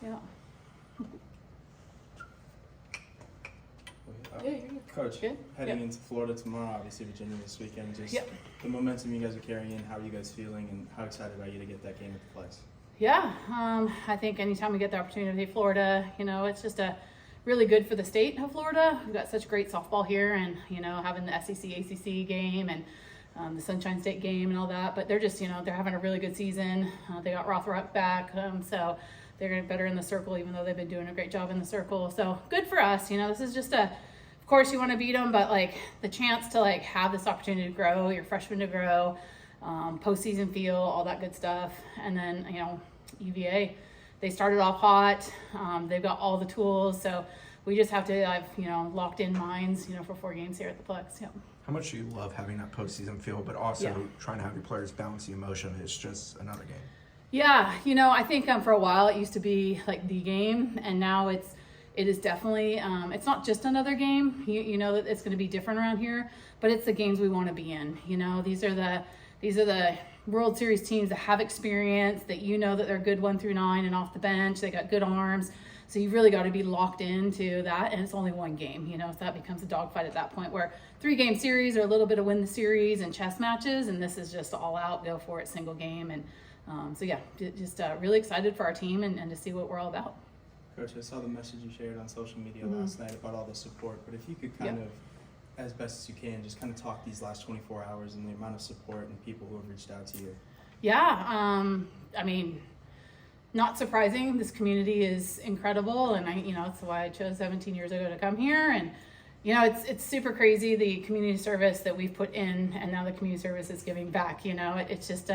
Yeah. Coach, Good? heading into Florida tomorrow, obviously Virginia this weekend, just the momentum you guys are carrying, how are you guys feeling, and how excited are you to get that game into place? Yeah, I think anytime we get the opportunity to play Florida, it's just really good for the state of Florida. We've got such great softball here, and having the SEC, ACC game and the Sunshine State game and all that. But they're just, they're having a really good season. They got Rothrock back, so they're getting better in the circle, even though they've been doing a great job in the circle. So good for us. This is just of course you want to beat them, but the chance to have this opportunity to grow, your freshmen to grow, postseason feel, all that good stuff. And then, UVA, they started off hot. They've got all the tools. So we just have to have, locked in minds, for 4 games here at the Plex. Yeah. How much do you love having that postseason feel, but also trying to have your players balance the emotion? It's just another game. Yeah, I think for a while it used to be the game, and now it is definitely, it's not just another game. You know that it's going to be different around here, but it's the games we want to be in. These are the World Series teams that have experience, that that they're good 1 through 9 and off the bench. They got good arms. So you've really got to be locked into that, and it's only one game, so that becomes a dogfight at that point, where 3-game series are a little bit of win the series and chess matches, and this is just all out, go for it, single game. And so yeah, just really excited for our team and to see what we're all about. Coach, I saw the message you shared on social media last night about all the support, but if you could kind of, as best as you can, just kind of talk these last 24 hours and the amount of support and people who have reached out to you. Yeah, I mean, not surprising. This community is incredible, and that's why I chose 17 years ago to come here. And it's super crazy, the community service that we've put in, and now the community service is giving back. It's just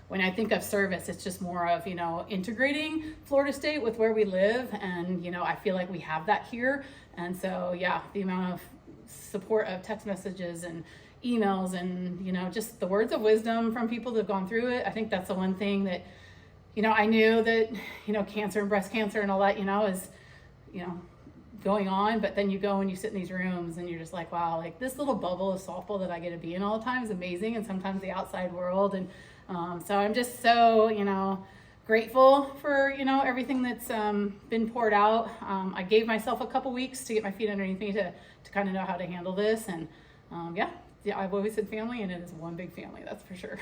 when I think of service, it's just more of integrating Florida State with where we live, and I feel like we have that here. And so yeah, the amount of support of text messages and emails and just the words of wisdom from people that have gone through it. I think that's the one thing that I knew that cancer and breast cancer and all that is going on, but then you go and you sit in these rooms and you're just like, wow, this little bubble of softball that I get to be in all the time is amazing, and sometimes the outside world. And so I'm just so grateful for everything that's been poured out. I gave myself a couple weeks to get my feet underneath me to kind of know how to handle this. And yeah, I've always said family, and it is one big family, that's for sure.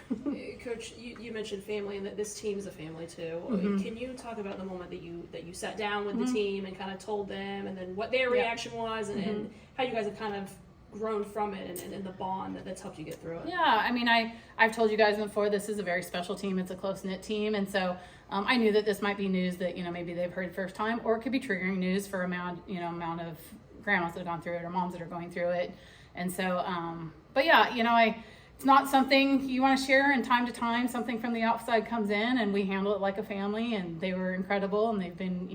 Coach, you mentioned family, and that this team is a family too. Can you talk about the moment that you sat down with the team and kind of told them, and then what their reaction was, and how you guys have kind of grown from it, and the bond that's helped you get through it? Yeah, I mean, I've told you guys before, this is a very special team. It's a close-knit team, and so I knew that this might be news that maybe they've heard first time, or it could be triggering news for amount of grandmas that have gone through it, or moms that are going through it. And so but yeah, it's not something you want to share, and time to time something from the outside comes in, and we handle it like a family. And they were incredible, and they've been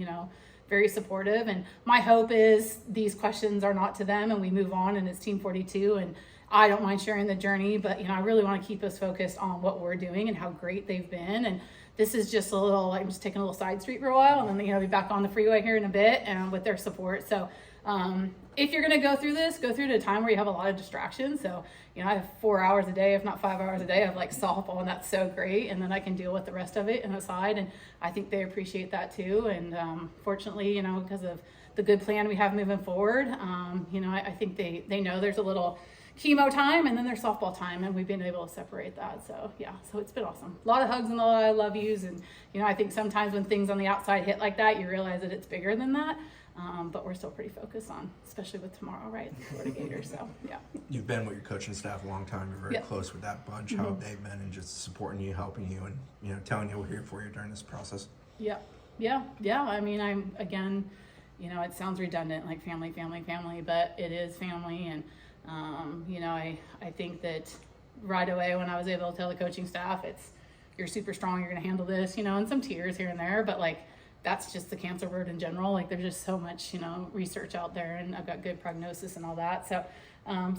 very supportive. And my hope is these questions are not to them, and we move on, and it's Team 42. And I don't mind sharing the journey, but I really want to keep us focused on what we're doing and how great they've been. And this is just I'm just taking a little side street for a while, and then be back on the freeway here in a bit, and with their support. So if you're going to go through it at a time where you have a lot of distractions. So I have 4 hours a day, if not 5 hours a day, of softball, and that's so great. And then I can deal with the rest of it and aside, and I think they appreciate that too. And fortunately, because of the good plan we have moving forward, I think they know there's a little chemo time, and then there's softball time, and we've been able to separate that. So yeah, so it's been awesome. A lot of hugs and a lot of love yous. And I think sometimes when things on the outside hit like that, you realize that it's bigger than that. But we're still pretty focused on, especially with tomorrow, right? The Florida Gators. So yeah. You've been with your coaching staff a long time. You're very close with that bunch. How have they been in just supporting you, helping you, and telling you we're here for you during this process? Yeah. I mean, I'm again, it sounds redundant, like family, but it is family. And I think that right away when I was able to tell the coaching staff, you're super strong, you're going to handle this, and some tears here and there, but that's just the cancer word in general. There's just so much, research out there, and I've got good prognosis and all that. So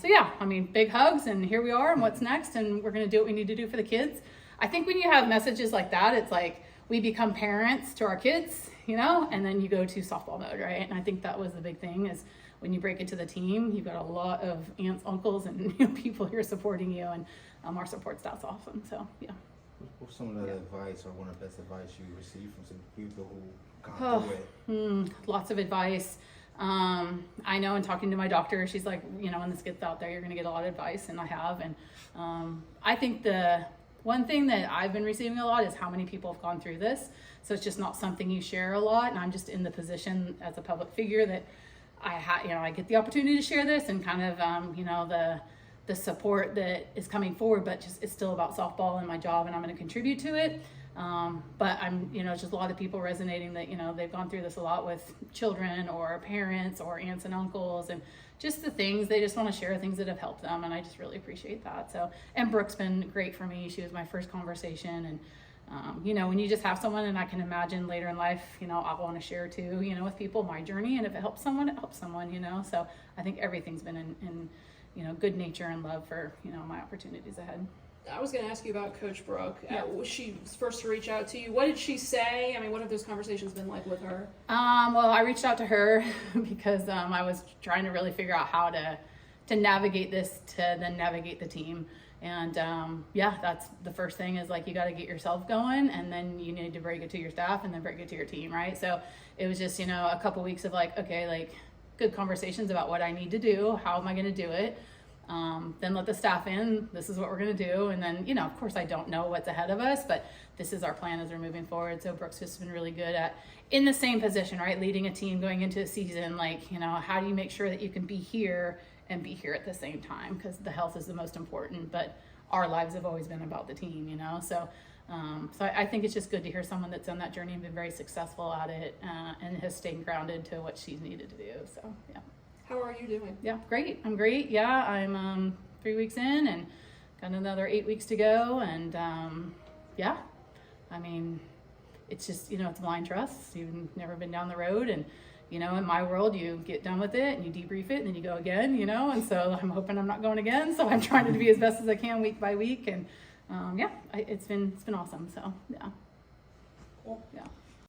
yeah, I mean, big hugs, and here we are, and what's next? And we're going to do what we need to do for the kids. I think when you have messages like that, it's we become parents to our kids, and then you go to softball mode, right? And I think that was the big thing, is when you break it to the team, you've got a lot of aunts, uncles, and people here supporting you, and our support staff's awesome. So yeah. What's some of the advice or one of the best advice you received from some people who gone through it? Lots of advice. I know in talking to my doctor, she's like, you know, when this gets out there, you're going to get a lot of advice, and I have. And I think the one thing that I've been receiving a lot is how many people have gone through this. So it's just not something you share a lot. And I'm just in the position as a public figure that I get the opportunity to share this and kind of, you know, the support that is coming forward, but just it's still about softball and my job, and I'm going to contribute to it. But I'm, you know, it's just a lot of people resonating that, you know, they've gone through this a lot with children or parents or aunts and uncles, and just the things they just want to share, things that have helped them. And I just really appreciate that. So, and Brooke's been great for me. She was my first conversation. And, you know, when you just have someone, and I can imagine later in life, you know, I want to share too, you know, with people my journey. And if it helps someone, it helps someone, you know. So I think everything's been in you know, good nature and love for, you know, my opportunities ahead. I was going to ask you about Coach Brooke. Yeah. Was she first to reach out to you? What did she say? I mean, what have those conversations been like with her? Well, I reached out to her because I was trying to really figure out how to navigate this, to then navigate the team. And yeah, that's the first thing is like, you got to get yourself going, and then you need to break it to your staff, and then break it to your team, right? So it was just, you know, a couple weeks of like, okay, like good conversations about what I need to do, how am I going to do it, then let the staff in, this is what we're going to do. And then, you know, of course I don't know what's ahead of us, but this is our plan as we're moving forward. So Brooke's just been really good at, in the same position, right, leading a team going into a season, like, you know, how do you make sure that you can be here and be here at the same time, because the health is the most important, but our lives have always been about the team, you know. So I think it's just good to hear someone that's on that journey and been very successful at it, and has stayed grounded to what she's needed to do. So yeah. How are you doing? Yeah, great. I'm great. Yeah, I'm 3 weeks in and got another 8 weeks to go. And yeah, I mean, it's just, you know, it's blind trust. You've never been down the road, and you know, in my world, you get done with it and you debrief it and then you go again, you know. And so I'm hoping I'm not going again. So I'm trying to be as best as I can week by week. And yeah, it's been awesome. So yeah. Cool. Yeah.